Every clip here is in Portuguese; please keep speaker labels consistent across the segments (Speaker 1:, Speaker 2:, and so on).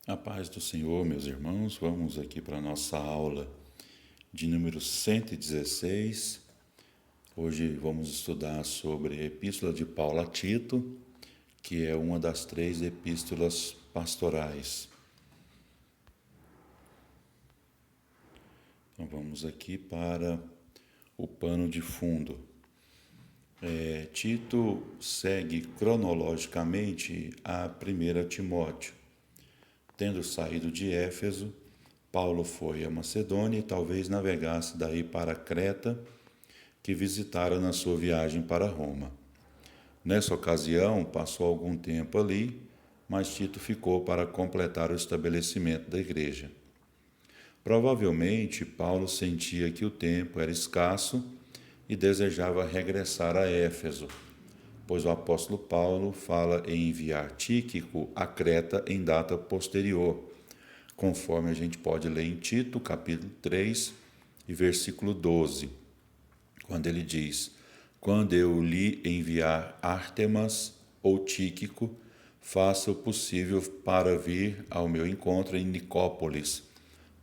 Speaker 1: A paz do Senhor, meus irmãos, vamos aqui para a nossa aula de número 116. Hoje vamos estudar sobre a Epístola de Paulo a Tito, que é uma das 3 epístolas pastorais. Então vamos aqui para o pano de fundo. Tito segue cronologicamente a 1 Timóteo. Tendo saído de Éfeso, Paulo foi a Macedônia e talvez navegasse daí para Creta, que visitara na sua viagem para Roma. Nessa ocasião, passou algum tempo ali, mas Tito ficou para completar o estabelecimento da igreja. Provavelmente, Paulo sentia que o tempo era escasso e desejava regressar a Éfeso, pois o apóstolo Paulo fala em enviar Tíquico a Creta em data posterior, conforme a gente pode ler em Tito, capítulo 3 e versículo 12, quando ele diz: quando eu lhe enviar Ártemas ou Tíquico, faça o possível para vir ao meu encontro em Nicópolis,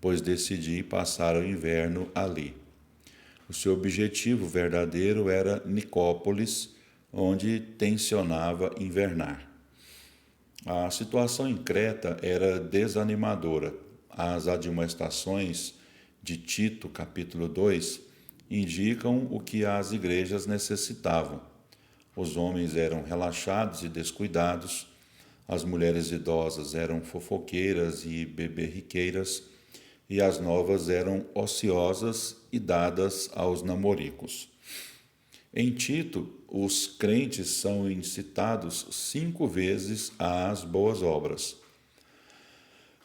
Speaker 1: pois decidi passar o inverno ali. O seu objetivo verdadeiro era Nicópolis, onde tencionava invernar. A situação em Creta era desanimadora. As admoestações de Tito, capítulo 2, indicam o que as igrejas necessitavam. Os homens eram relaxados e descuidados, as mulheres idosas eram fofoqueiras e beberriqueiras, e as novas eram ociosas e dadas aos namoricos. Em Tito, os crentes são incitados 5 vezes às boas obras,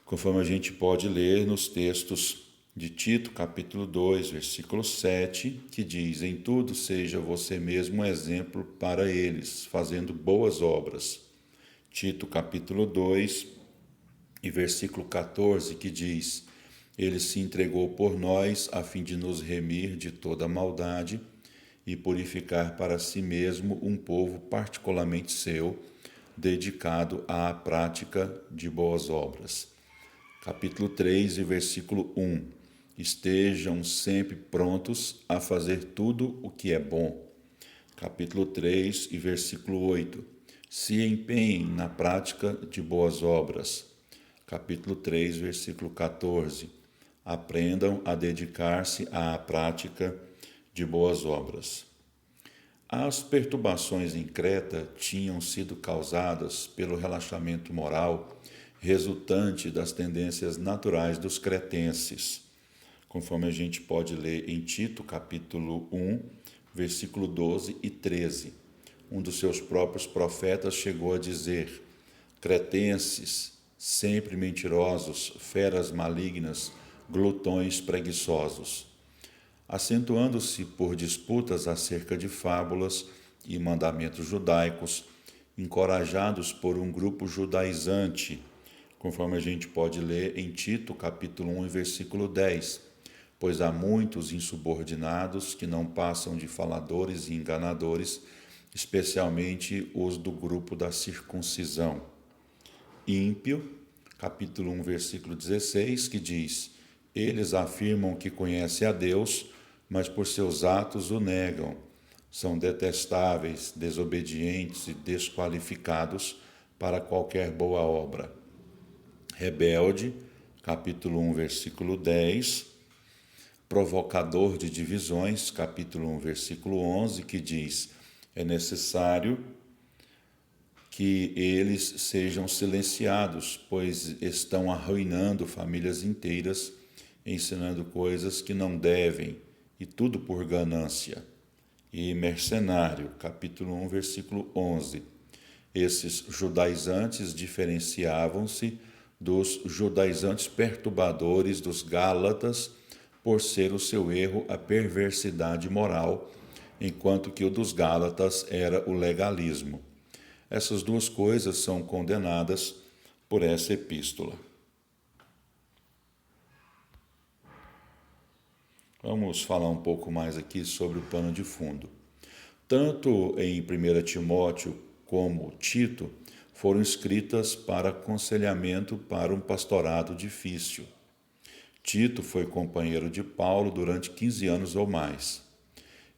Speaker 1: conforme a gente pode ler nos textos de Tito, capítulo 2, versículo 7, que diz: em tudo seja você mesmo um exemplo para eles, fazendo boas obras. Tito, capítulo 2 e versículo 14, que diz: ele se entregou por nós a fim de nos remir de toda maldade e purificar para si mesmo um povo particularmente seu, dedicado à prática de boas obras. Capítulo 3 e versículo 1. Estejam sempre prontos a fazer tudo o que é bom. Capítulo 3 e versículo 8. Se empenhem na prática de boas obras. Capítulo 3, versículo 14. Aprendam a dedicar-se à prática de boas obras. As perturbações em Creta tinham sido causadas pelo relaxamento moral resultante das tendências naturais dos cretenses, conforme a gente pode ler em Tito, capítulo 1, versículo 12 e 13. Um dos seus próprios profetas chegou a dizer: cretenses, sempre mentirosos, feras malignas, glutões preguiçosos, acentuando-se por disputas acerca de fábulas e mandamentos judaicos, encorajados por um grupo judaizante, conforme a gente pode ler em Tito, capítulo 1, versículo 10, pois há muitos insubordinados que não passam de faladores e enganadores, especialmente os do grupo da circuncisão. Ímpio, capítulo 1, versículo 16, que diz: eles afirmam que conhecem a Deus, mas por seus atos o negam. São detestáveis, desobedientes e desqualificados para qualquer boa obra. Rebelde, capítulo 1, versículo 10. Provocador de divisões, capítulo 1, versículo 11, que diz: é necessário que eles sejam silenciados, pois estão arruinando famílias inteiras, ensinando coisas que não devem, e tudo por ganância. E mercenário, capítulo 1, versículo 11. Esses judaizantes diferenciavam-se dos judaizantes perturbadores dos Gálatas por ser o seu erro a perversidade moral, enquanto que o dos Gálatas era o legalismo. Essas duas coisas são condenadas por essa epístola. Vamos falar um pouco mais aqui sobre o pano de fundo. Tanto em 1 Timóteo como Tito, foram escritas para aconselhamento para um pastorado difícil. Tito foi companheiro de Paulo durante 15 anos ou mais.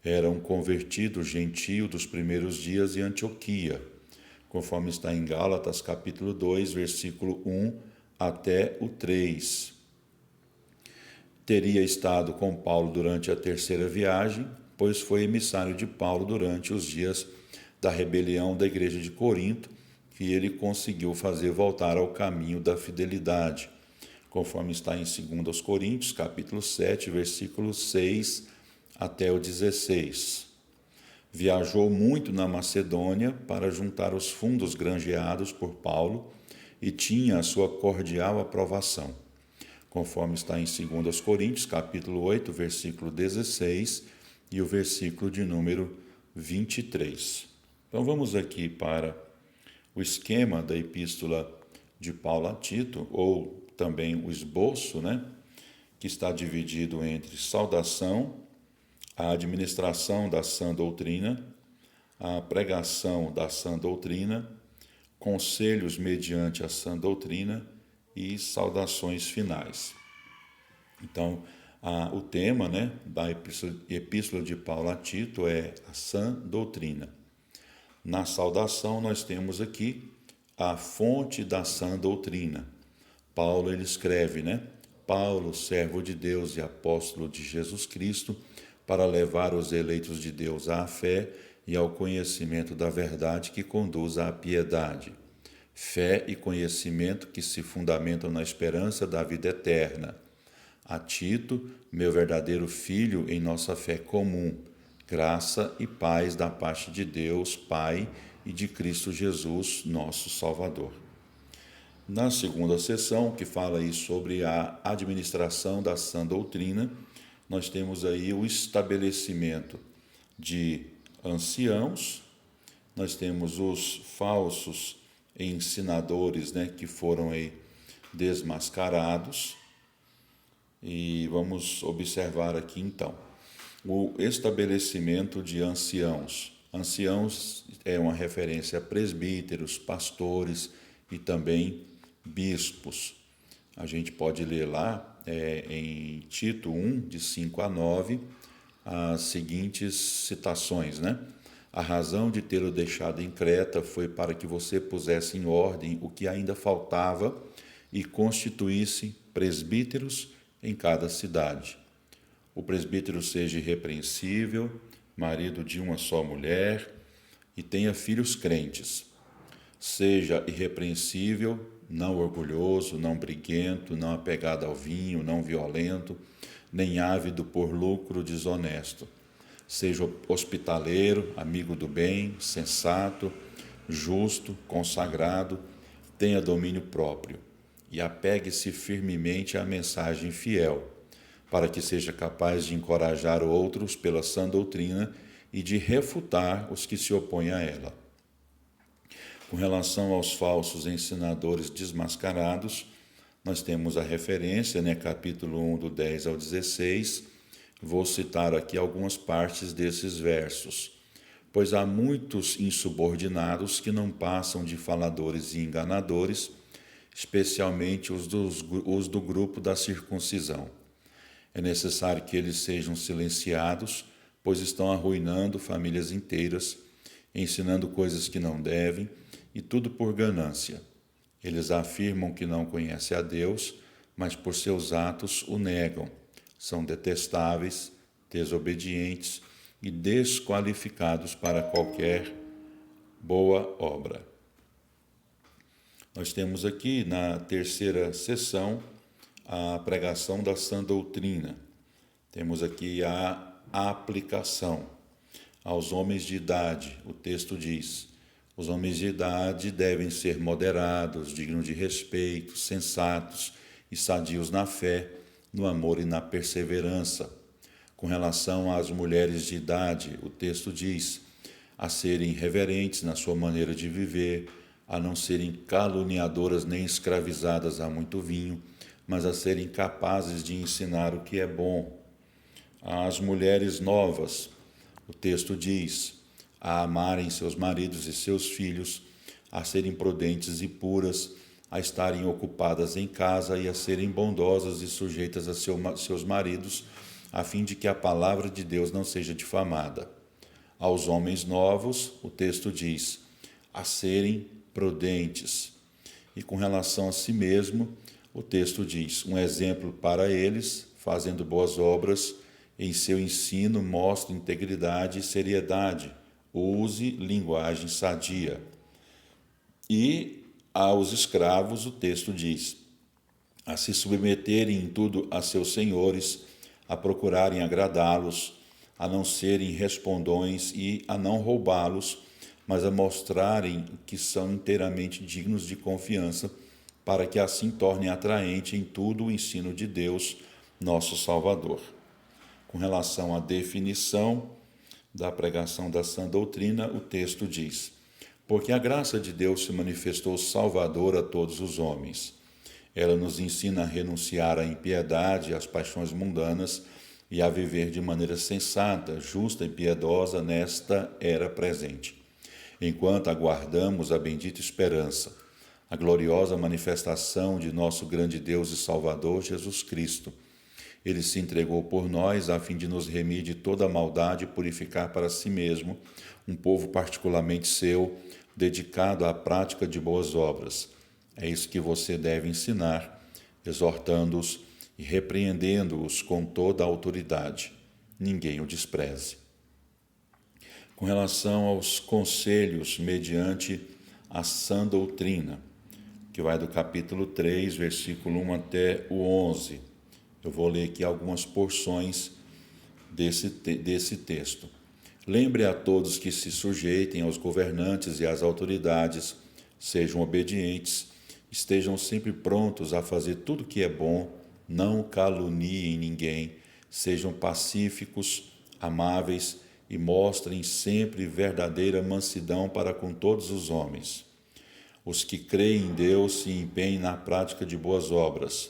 Speaker 1: Era um convertido gentio dos primeiros dias em Antioquia, conforme está em Gálatas capítulo 2, versículo 1 até o 3. Teria estado com Paulo durante a terceira viagem, pois foi emissário de Paulo durante os dias da rebelião da igreja de Corinto, que ele conseguiu fazer voltar ao caminho da fidelidade, conforme está em 2 Coríntios, capítulo 7, versículos 6 até o 16. Viajou muito na Macedônia para juntar os fundos granjeados por Paulo e tinha a sua cordial aprovação, conforme está em 2 Coríntios, capítulo 8, versículo 16 e o versículo de número 23. Então vamos aqui para o esquema da epístola de Paulo a Tito, ou também o esboço, que está dividido entre saudação, a administração da sã doutrina, a pregação da sã doutrina, conselhos mediante a sã doutrina e saudações finais. Então, o tema da epístola de Paulo a Tito é a sã doutrina. Na saudação nós temos aqui a fonte da sã doutrina. Paulo ele escreve, Paulo, servo de Deus e apóstolo de Jesus Cristo, para levar os eleitos de Deus à fé e ao conhecimento da verdade que conduz à piedade. Fé e conhecimento que se fundamentam na esperança da vida eterna. A Tito, meu verdadeiro filho em nossa fé comum, graça e paz da parte de Deus, Pai, e de Cristo Jesus, nosso Salvador. Na segunda sessão, que fala aí sobre a administração da sã doutrina, nós temos aí o estabelecimento de anciãos, nós temos os falsos ensinadores, que foram aí desmascarados, e vamos observar aqui então o estabelecimento de anciãos. Anciãos é uma referência a presbíteros, pastores e também bispos. A gente pode ler lá em Tito 1, de 5 a 9, as seguintes citações, A razão de tê-lo deixado em Creta foi para que você pusesse em ordem o que ainda faltava e constituísse presbíteros em cada cidade. O presbítero seja irrepreensível, marido de uma só mulher, e tenha filhos crentes. Seja irrepreensível, não orgulhoso, não briguento, não apegado ao vinho, não violento, nem ávido por lucro desonesto. Seja hospitaleiro, amigo do bem, sensato, justo, consagrado, tenha domínio próprio e apegue-se firmemente à mensagem fiel, para que seja capaz de encorajar outros pela sã doutrina e de refutar os que se opõem a ela. Com relação aos falsos ensinadores desmascarados, nós temos a referência, capítulo 1, do 10 ao 16. Vou citar aqui algumas partes desses versos. Pois há muitos insubordinados que não passam de faladores e enganadores, especialmente os do grupo da circuncisão. É necessário que eles sejam silenciados, pois estão arruinando famílias inteiras, ensinando coisas que não devem, e tudo por ganância. Eles afirmam que não conhecem a Deus, mas por seus atos o negam. São detestáveis, desobedientes e desqualificados para qualquer boa obra. Nós temos aqui na terceira sessão a pregação da sã doutrina. Temos aqui a aplicação aos homens de idade. O texto diz: os homens de idade devem ser moderados, dignos de respeito, sensatos e sadios na fé, no amor e na perseverança. Com relação às mulheres de idade, o texto diz: a serem reverentes na sua maneira de viver, a não serem caluniadoras nem escravizadas a muito vinho, mas a serem capazes de ensinar o que é bom. Às mulheres novas, o texto diz: a amarem seus maridos e seus filhos, a serem prudentes e puras, a estarem ocupadas em casa e a serem bondosas e sujeitas a seus maridos, a fim de que a palavra de Deus não seja difamada. Aos homens novos, o texto diz, a serem prudentes. E com relação a si mesmo, o texto diz, um exemplo para eles, fazendo boas obras, em seu ensino mostre integridade e seriedade, use linguagem sadia. E aos escravos, o texto diz, a se submeterem em tudo a seus senhores, a procurarem agradá-los, a não serem respondões e a não roubá-los, mas a mostrarem que são inteiramente dignos de confiança, para que assim tornem atraente em tudo o ensino de Deus, nosso Salvador. Com relação à definição da pregação da sã doutrina, o texto diz, porque a graça de Deus se manifestou salvadora a todos os homens. Ela nos ensina a renunciar à impiedade e às paixões mundanas e a viver de maneira sensata, justa e piedosa nesta era presente, enquanto aguardamos a bendita esperança, a gloriosa manifestação de nosso grande Deus e Salvador Jesus Cristo. Ele se entregou por nós a fim de nos remir de toda a maldade e purificar para si mesmo um povo particularmente seu, dedicado à prática de boas obras. É isso que você deve ensinar, exortando-os e repreendendo-os com toda a autoridade. Ninguém o despreze. Com relação aos conselhos mediante a sã doutrina, que vai do capítulo 3, versículo 1 até o 11. Eu vou ler aqui algumas porções desse texto. Lembre a todos que se sujeitem aos governantes e às autoridades, sejam obedientes, estejam sempre prontos a fazer tudo que é bom, não caluniem ninguém, sejam pacíficos, amáveis e mostrem sempre verdadeira mansidão para com todos os homens. Os que creem em Deus se empenhem na prática de boas obras.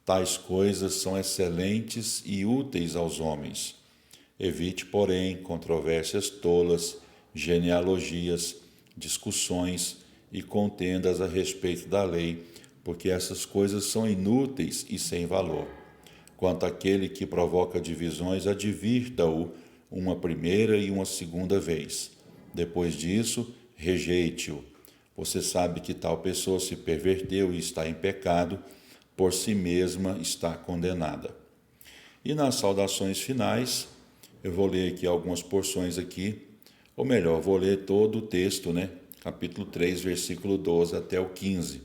Speaker 1: Tais coisas são excelentes e úteis aos homens. Evite, porém, controvérsias tolas, genealogias, discussões e contendas a respeito da lei, porque essas coisas são inúteis e sem valor. Quanto àquele que provoca divisões, advirta-o uma primeira e uma segunda vez. Depois disso, rejeite-o. Você sabe que tal pessoa se perverteu e está em pecado, por si mesma está condenada. E nas saudações finais, eu vou ler aqui algumas porções aqui, ou melhor, vou ler todo o texto, Capítulo 3, versículo 12 até o 15.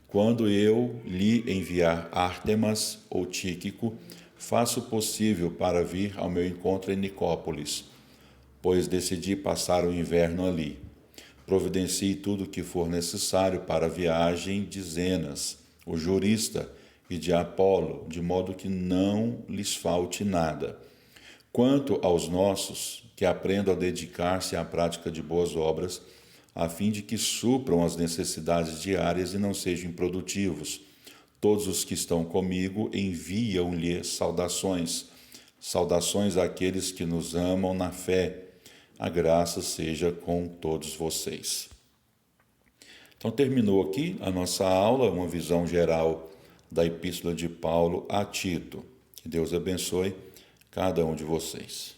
Speaker 1: Quando eu lhe enviar Ártemas ou Tíquico, faça o possível para vir ao meu encontro em Nicópolis, pois decidi passar o inverno ali. Providencie tudo o que for necessário para a viagem de Zenas, o jurista, e de Apolo, de modo que não lhes falte nada. Quanto aos nossos, que aprendam a dedicar-se à prática de boas obras, a fim de que supram as necessidades diárias e não sejam improdutivos. Todos os que estão comigo enviam-lhe saudações. Saudações àqueles que nos amam na fé. A graça seja com todos vocês. Então terminou aqui a nossa aula, uma visão geral da Epístola de Paulo a Tito. Que Deus abençoe cada um de vocês.